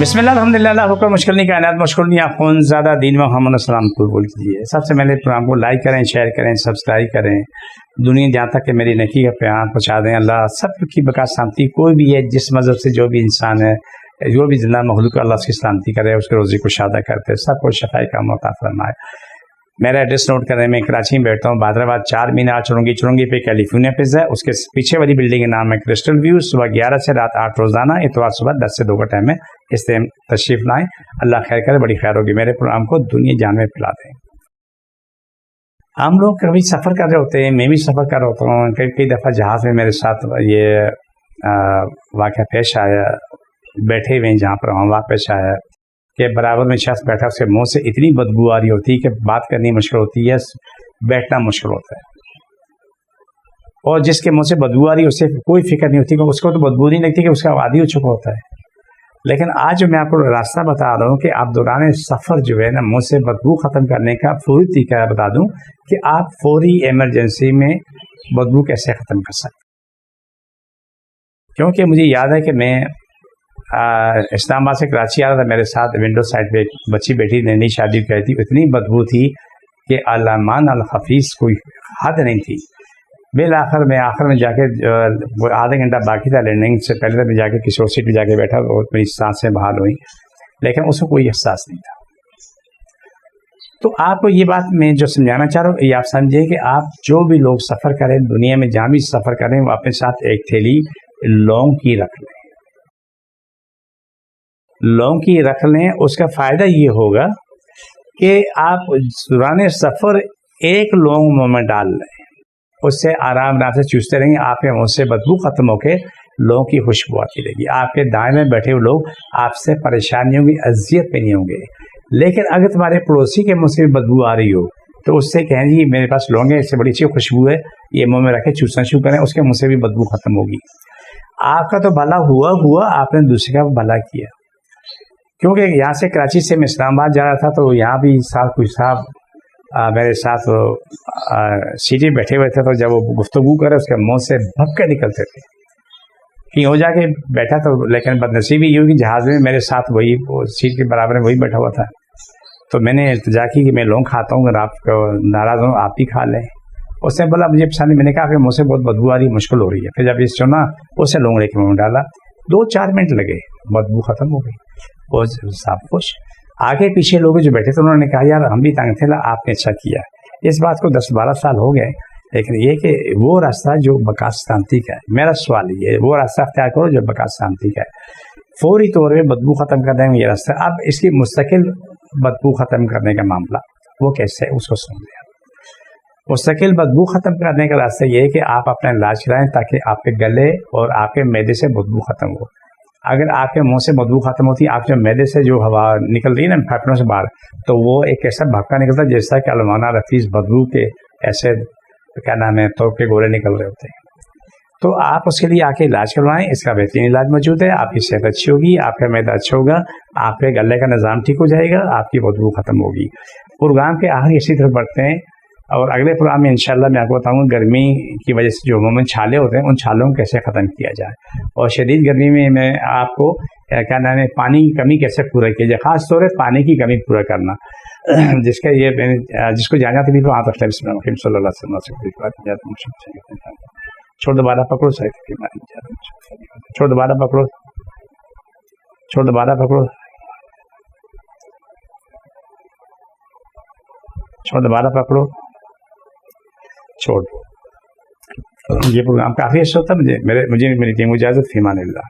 بسم اللہ الحمدللہ اللہ حکم مشکل نہیں کائنات مشکل نہیں خون زیادہ دین محمد السلام کو بول کیجیے. سب سے پہلے پروگرام کو لائک کریں, شیئر کریں, سبسکرائب کریں. دنیا جہاں تک کہ میری نیکی کا پیغام پہنچا دیں. اللہ سب کی بقا سلامتی, کوئی بھی ہے جس مذہب سے جو بھی انسان ہے, جو بھی زندہ مخلوق اللہ اس کی سلامتی کرے, اس کے روزی کو شادہ کرتے, سب کو شفائی کا عطا فرمائے. میرا ایڈریس نوٹ کریں. میں کراچی میں بیٹھتا ہوں, بادرآباد 4 مینار چرنگی پہ کیلیفورنیا پزا ہے. اس کے پیچھے والی بلڈنگ کا نام ہے کرسٹل ویو. صبح 11 سے رات 8 روزانہ, اتوار صبح 10 سے 2 کا ٹائم ہے. اس ٹائم تشریف لائیں. اللہ خیر کرے, بڑی خیر ہوگی. میرے پروگرام کو دنیا جان میں پھیلا دیں. ہم لوگ کبھی سفر کر رہے ہوتے ہیں, میں بھی سفر کر رہا ہوتا ہوں. کئی دفعہ جہاز میں میرے ساتھ یہ واقعہ پیش آیا. بیٹھے ہوئے جہاں پر ہم واقع پیش آیا کہ برابر میں شخص بیٹھا, اس کے منہ سے اتنی بدبو آ رہی ہوتی ہے کہ بات کرنی مشکل ہوتی ہے, بیٹھنا مشکل ہوتا ہے. اور جس کے منہ سے بدبو آ رہی ہے اسے کوئی فکر نہیں ہوتی, کہ اس کو تو بدبو نہیں لگتی, کہ اس کا عادی ہو چکا ہوتا ہے. لیکن آج جو میں آپ کو راستہ بتا رہا ہوں کہ آپ دوران سفر جو ہے نا منہ سے بدبو ختم کرنے کا فوری طریقہ بتا دوں کہ آپ فوری ایمرجنسی میں بدبو کیسے ختم کر سکتے. کیونکہ مجھے یاد ہے کہ میں اسلام آباد سے کراچی آ رہا تھا, میرے ساتھ ونڈو سائڈ پہ ایک بچی بیٹھی, نئی شادی کی تھی. اتنی بدبو تھی کہ علمان الحفیظ کوئی حد نہیں تھی. بالآخر میں جا کے آدھا گھنٹہ باقی تھا لینڈنگ سے پہلے, میں جا کے کسی اور سیٹ پہ جا کے بیٹھا, بہت میری سانسیں بحال ہوئیں, لیکن اس کو کوئی احساس نہیں تھا. تو آپ کو یہ بات میں جو سمجھانا چاہ رہا ہوں, یہ آپ سمجھیں کہ آپ جو بھی لوگ سفر کریں دنیا میں, جہاں بھی سفر کریں, وہ اپنے ساتھ ایک تھیلی لونگ کی رکھ لیں. لونگ کی رکھ لیں. اس کا فائدہ یہ ہوگا کہ آپ دوران سفر ایک لونگ منہ میں ڈال لیں, اس سے آرام سے چوستے رہیں گے. آپ کے منہ سے بدبو ختم ہو کے لونگ کی خوشبو آتی رہے گی. آپ کے دائیں میں بیٹھے ہوئے لوگ آپ سے پریشان نہیں ہوں گے, اذیت پہ نہیں ہوں گے. لیکن اگر تمہارے پڑوسی کے منہ سے بدبو آ رہی ہو تو اس سے کہیں جی میرے پاس لونگ ہے, اس سے بڑی اچھی خوشبو ہے, یہ منہ میں رکھے چوسنا شروع کریں, اس کے منہ سے بھی بدبو ختم ہوگی. آپ کا تو بھلا ہوا, آپ نے دوسرے کا بھلا کیا. کیونکہ یہاں سے کراچی سے میں اسلام آباد جا رہا تھا, تو یہاں بھی کوئی صاحب میرے ساتھ سیٹی بیٹھے ہوئے تھے. تو جب وہ گفتگو کرے اس کے منہ سے بھپکے نکلتے تھے. کہیں ہو جا کے بیٹھا تو, لیکن بدنصیبی یہ ہوئی کہ جہاز میں میرے ساتھ وہی سیٹ کے برابر میں وہی بیٹھا ہوا تھا. تو میں نے التجا کی کہ میں لونگ کھاتا ہوں, اگر آپ کو ناراض ہوں آپ بھی کھا لیں. اس نے بولا مجھے پسند نہیں. میں نے کہا کہ منہ سے بہت بدبو آ رہی, مشکل ہو رہی ہے. پھر جب یہ سنا, اسے لونگ لے کے منہ میں ڈالا, 2-4 منٹ لگے, بدبو ختم ہو گئی. وہ صاحب خوش. آگے پیچھے لوگ جو بیٹھے تھے انہوں نے کہا یار ہم بھی تنگ تھے, آپ نے اچھا کیا. اس بات کو 10-12 سال ہو گئے, لیکن یہ کہ وہ راستہ جو بقا سلامتی کا ہے, میرا سوال یہ ہے وہ راستہ اختیار کرو جو بقا سلامتی کا ہے. فوری طور پہ بدبو ختم کر دیں گے یہ راستہ. اب اس کی مستقل بدبو ختم کرنے کا معاملہ وہ کیسے ہے, اس کو سن لیں. مستقل بدبو ختم کرنے کا راستہ یہ ہے کہ آپ اپنا علاج کرائیں تاکہ آپ کے گلے اور آپ کے معدے سے بدبو ختم ہو. اگر آپ کے منہ سے بدبو ختم ہوتی ہے, آپ جو معدے سے جو ہوا نکل رہی ہے نا پھیپھڑوں سے باہر, تو وہ ایک ایسا بھپکا نکلتا ہے جیسا کہ علمان الحفیظ بدبو کے ایسے کیا نام ہے توپ کے گولے نکل رہے ہوتے ہیں. تو آپ اس کے لیے آ کے علاج کروائیں. اس کا بہترین علاج موجود ہے. آپ کی صحت اچھی ہوگی, آپ کا معدہ اچھا ہوگا, آپ کے گلے کا نظام ٹھیک ہو جائے گا, آپ کی بدبو ختم ہوگی. پروگرام کے آخر اسی طرح بڑھتے ہیں, اور اگلے پروگرام میں انشاءاللہ میں آپ کو بتاؤں گا گرمی کی وجہ سے جو عموماً چھالے ہوتے ہیں ان چھالوں کو کیسے ختم کیا جائے, اور شدید گرمی میں آپ کو کیا نام ہے پانی کی کمی کیسے پورا کیا جائے. خاص طور پہ پانی کی کمی پورا کرنا, جس کا یہ جس کو جانا تھی تو آپ صلی اللہ علیہ وسلم چھوڑ دوبارہ پکڑو, چھوڑ دوبارہ پکڑو, چھوڑ دوبارہ پکڑو, چھوڑ دوبارہ پکڑو, چھوڑ. یہ پروگرام کافی اچھا ہوتا ہے. مجھے میری ٹیم کو اجازت, فی امان اللہ.